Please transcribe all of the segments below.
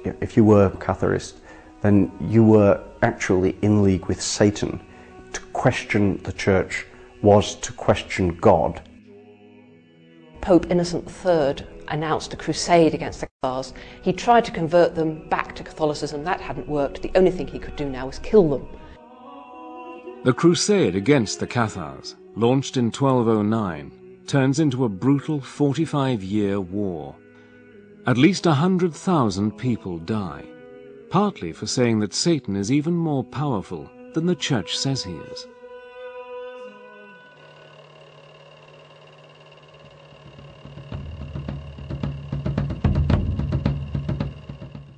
If you were a Catharist, then you were actually in league with Satan. To question the Church was to question God. Pope Innocent III announced a crusade against the Cathars. He tried to convert them back to Catholicism. That hadn't worked. The only thing he could do now was kill them. The crusade against the Cathars, launched in 1209, turns into a brutal 45-year war. At least 100,000 people die, partly for saying that Satan is even more powerful than the Church says he is.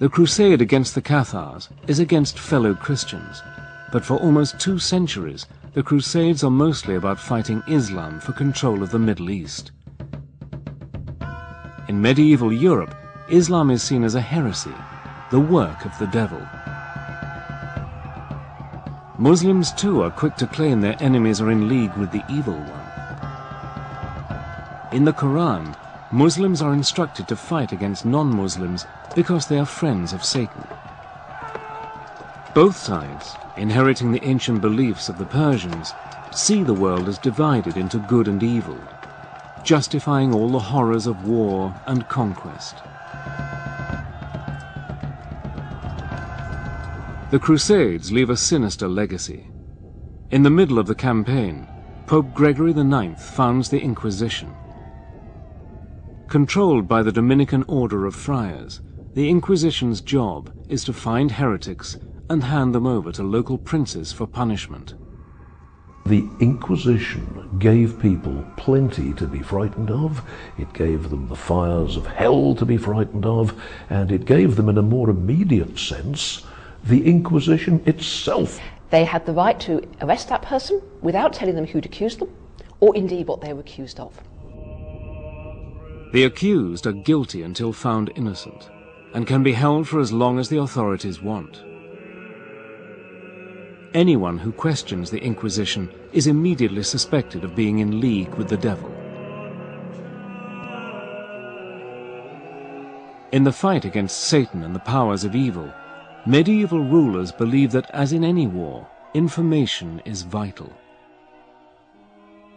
The crusade against the Cathars is against fellow Christians, but for almost 2 centuries the Crusades are mostly about fighting Islam for control of the Middle East. In medieval Europe, Islam is seen as a heresy, the work of the devil. Muslims too are quick to claim their enemies are in league with the evil one. In the Quran, Muslims are instructed to fight against non-Muslims because they are friends of Satan. Both sides, inheriting the ancient beliefs of the Persians, see the world as divided into good and evil, justifying all the horrors of war and conquest. The Crusades leave a sinister legacy. In the middle of the campaign, Pope Gregory IX founds the Inquisition. Controlled by the Dominican Order of Friars, the Inquisition's job is to find heretics and hand them over to local princes for punishment. The Inquisition gave people plenty to be frightened of. It gave them the fires of hell to be frightened of, and it gave them, in a more immediate sense, the Inquisition itself. They had the right to arrest that person without telling them who'd accused them, or indeed what they were accused of. The accused are guilty until found innocent, and can be held for as long as the authorities want. Anyone who questions the Inquisition is immediately suspected of being in league with the devil. In the fight against Satan and the powers of evil, medieval rulers believed that, as in any war, information is vital.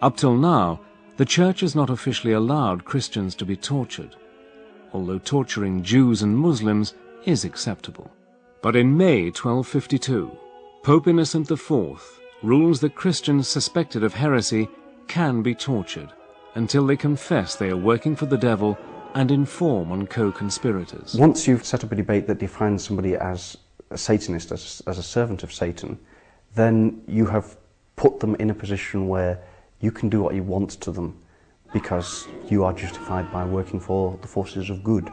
Up till now, the Church has not officially allowed Christians to be tortured, although torturing Jews and Muslims is acceptable. But in May 1252, Pope Innocent IV rules that Christians suspected of heresy can be tortured until they confess they are working for the devil and inform on co-conspirators. Once you've set up a debate that defines somebody as a Satanist, as a servant of Satan, then you have put them in a position where you can do what you want to them because you are justified by working for the forces of good.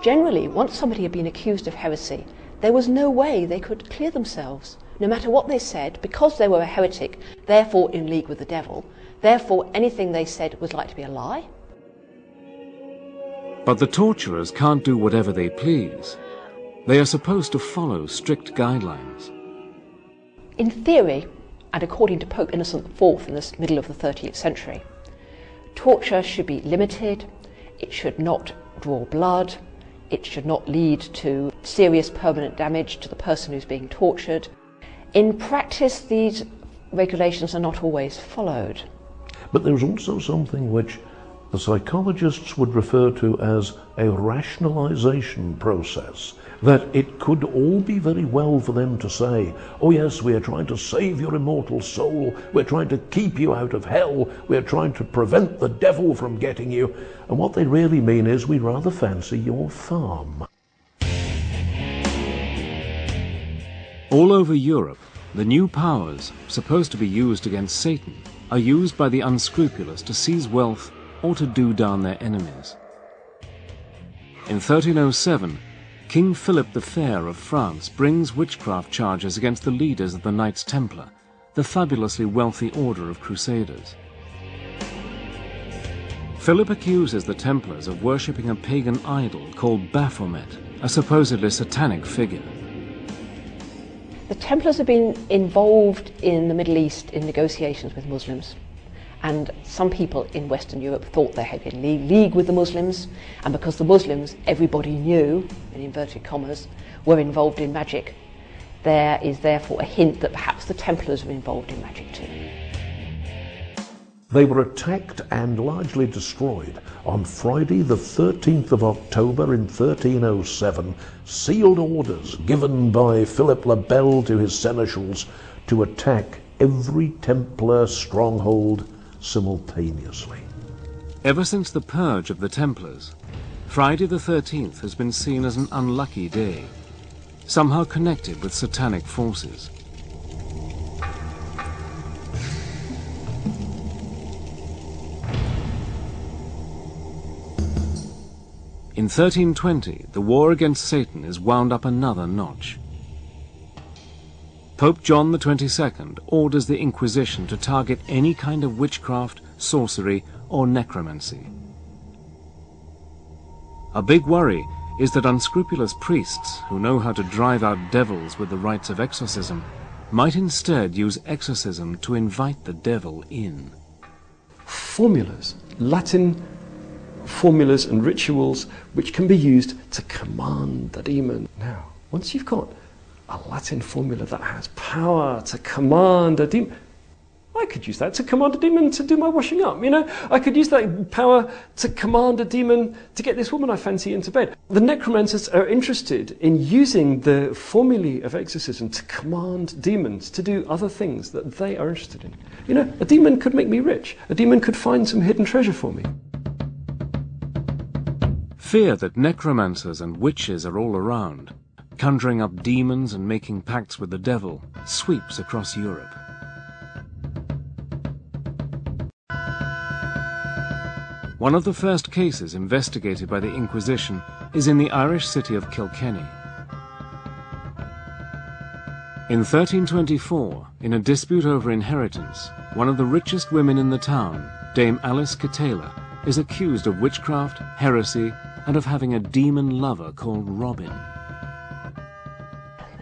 Generally, once somebody had been accused of heresy, there was no way they could clear themselves. No matter what they said, because they were a heretic, therefore in league with the devil, therefore anything they said was like to be a lie. But the torturers can't do whatever they please. They are supposed to follow strict guidelines. In theory, and according to Pope Innocent IV in the middle of the 13th century, torture should be limited, it should not draw blood, it should not lead to serious permanent damage to the person who's being tortured. In practice, these regulations are not always followed. But there's also something which the psychologists would refer to as a rationalization process, that it could all be very well for them to say, oh yes, we are trying to save your immortal soul, we're trying to keep you out of hell, we're trying to prevent the devil from getting you, and what they really mean is, we rather fancy your farm. All over Europe, the new powers, supposed to be used against Satan, are used by the unscrupulous to seize wealth or to do down their enemies. In 1307, King Philip the Fair of France brings witchcraft charges against the leaders of the Knights Templar, the fabulously wealthy order of crusaders. Philip accuses the Templars of worshipping a pagan idol called Baphomet, a supposedly satanic figure. The Templars have been involved in the Middle East in negotiations with Muslims, And some people in Western Europe thought they had been in league with the Muslims, and because the Muslims, everybody knew, in inverted commas, were involved in magic, there is therefore a hint that perhaps the Templars were involved in magic too. They were attacked and largely destroyed on Friday the 13th of October in 1307, sealed orders given by Philip le Bel to his seneschals to attack every Templar stronghold simultaneously. Ever since the purge of the Templars, Friday the 13th has been seen as an unlucky day, somehow connected with satanic forces. In 1320, the war against Satan is wound up another notch. Pope John XXII orders the Inquisition to target any kind of witchcraft, sorcery, or necromancy. A big worry is that unscrupulous priests who know how to drive out devils with the rites of exorcism might instead use exorcism to invite the devil in. Formulas, Latin formulas and rituals which can be used to command the demon. Now, once you've got a Latin formula that has power to command a demon, I could use that to command a demon to do my washing up, you know? I could use that power to command a demon to get this woman I fancy into bed. The necromancers are interested in using the formulae of exorcism to command demons to do other things that they are interested in. You know, a demon could make me rich. A demon could find some hidden treasure for me. Fear that necromancers and witches are all around, conjuring up demons and making pacts with the devil, sweeps across Europe. One of the first cases investigated by the Inquisition is in the Irish city of Kilkenny. In 1324, in a dispute over inheritance, one of the richest women in the town, Dame Alice Catela, is accused of witchcraft, heresy, and of having a demon lover called Robin.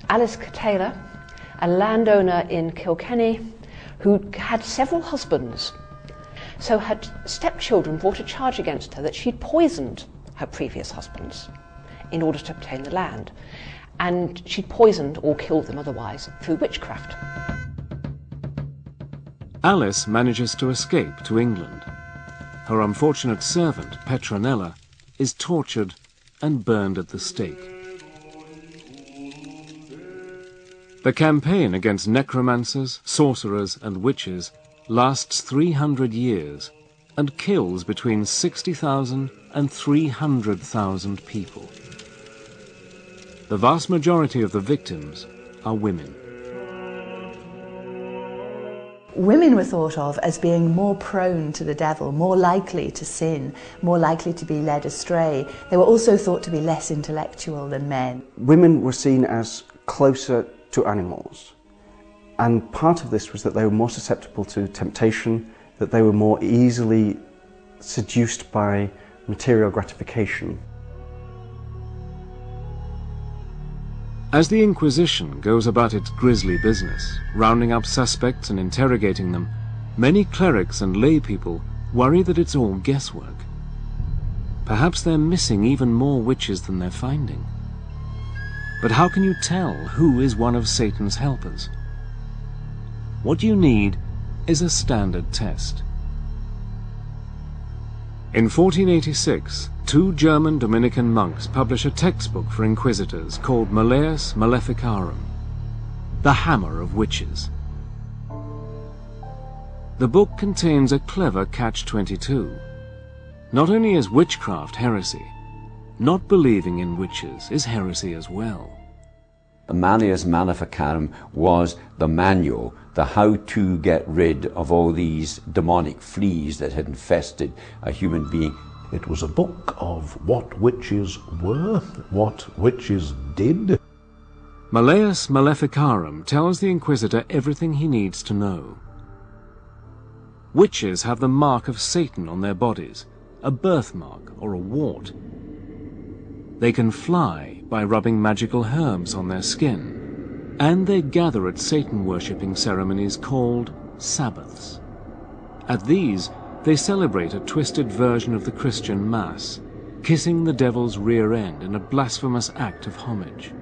Alice Catela, a landowner in Kilkenny who had several husbands, so her stepchildren brought a charge against her that she'd poisoned her previous husbands in order to obtain the land, and she'd poisoned or killed them otherwise through witchcraft. Alice manages to escape to England. Her unfortunate servant, Petronella, is tortured and burned at the stake. The campaign against necromancers, sorcerers, and witches lasts 300 years and kills between 60,000 and 300,000 people. The vast majority of the victims are women. Women were thought of as being more prone to the devil, more likely to sin, more likely to be led astray. They were also thought to be less intellectual than men. Women were seen as closer to animals, and part of this was that they were more susceptible to temptation, that they were more easily seduced by material gratification. As the Inquisition goes about its grisly business, rounding up suspects and interrogating them, many clerics and lay people worry that it's all guesswork. Perhaps they're missing even more witches than they're finding. But how can you tell who is one of Satan's helpers? What you need is a standard test. In 1486, two German Dominican monks publish a textbook for inquisitors called Malleus Maleficarum, the Hammer of Witches. The book contains a clever catch-22. Not only is witchcraft heresy, not believing in witches is heresy as well. The Malleus Maleficarum was the manual, the how to get rid of all these demonic fleas that had infested a human being. It was a book of what witches were, what witches did. Malleus Maleficarum tells the Inquisitor everything he needs to know. Witches have the mark of Satan on their bodies, a birthmark or a wart. They can fly by rubbing magical herbs on their skin, and they gather at Satan-worshipping ceremonies called Sabbaths. At these, they celebrate a twisted version of the Christian Mass, kissing the devil's rear end in a blasphemous act of homage.